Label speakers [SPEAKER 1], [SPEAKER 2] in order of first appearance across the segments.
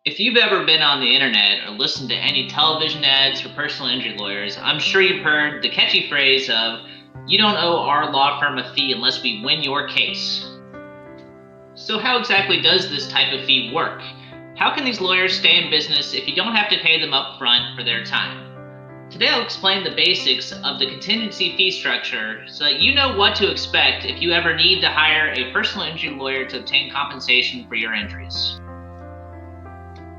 [SPEAKER 1] If you've ever been on the internet or listened to any television ads for personal injury lawyers, I'm sure you've heard the catchy phrase of, "You don't owe our law firm a fee unless we win your case." So how exactly does this type of fee work? How can these lawyers stay in business if you don't have to pay them up front for their time? Today I'll explain the basics of the contingency fee structure so that you know what to expect if you ever need to hire a personal injury lawyer to obtain compensation for your injuries.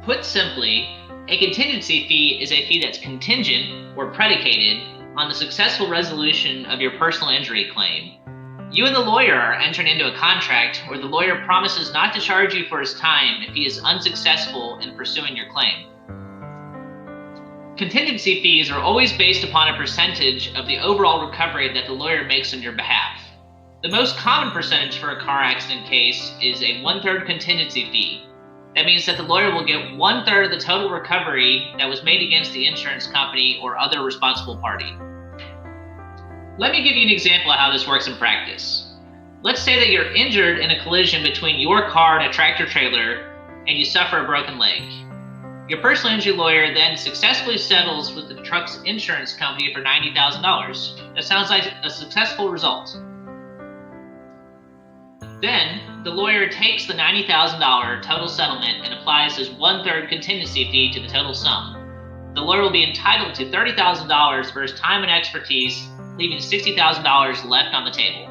[SPEAKER 1] Put simply, a contingency fee is a fee that's contingent or predicated on the successful resolution of your personal injury claim. You and the lawyer are entering into a contract where the lawyer promises not to charge you for his time if he is unsuccessful in pursuing your claim. Contingency fees are always based upon a percentage of the overall recovery that the lawyer makes on your behalf. The most common percentage for a car accident case is a 1/3 contingency fee. That means that the lawyer will get 1/3 of the total recovery that was made against the insurance company or other responsible party. Let me give you an example of how this works in practice. Let's say that you're injured in a collision between your car and a tractor trailer and you suffer a broken leg. Your personal injury lawyer then successfully settles with the truck's insurance company for $90,000. That sounds like a successful result. Then, the lawyer takes the $90,000 total settlement and applies his 1/3 contingency fee to the total sum. The lawyer will be entitled to $30,000 for his time and expertise, leaving $60,000 left on the table.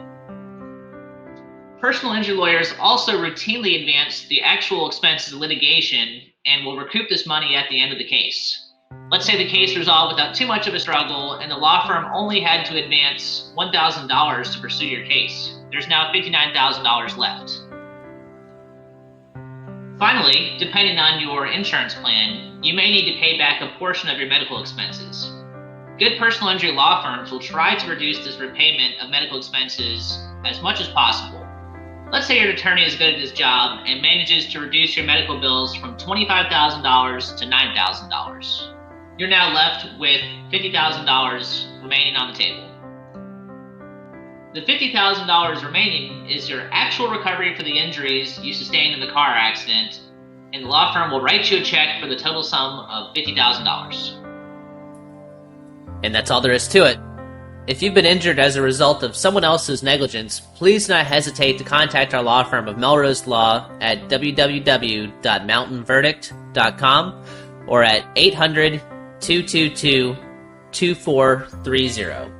[SPEAKER 1] Personal injury lawyers also routinely advance the actual expenses of litigation and will recoup this money at the end of the case. Let's say the case resolved without too much of a struggle and the law firm only had to advance $1,000 to pursue your case. There's now $59,000 left. Finally, depending on your insurance plan, you may need to pay back a portion of your medical expenses. Good personal injury law firms will try to reduce this repayment of medical expenses as much as possible. Let's say your attorney is good at his job and manages to reduce your medical bills from $25,000 to $9,000. You're now left with $50,000 remaining on the table. The $50,000 remaining is your actual recovery for the injuries you sustained in the car accident, and the law firm will write you a check for the total sum of $50,000.
[SPEAKER 2] And that's all there is to it. If you've been injured as a result of someone else's negligence, please do not hesitate to contact our law firm of Melrose Law at www.mountainverdict.com or at 800-222-2430.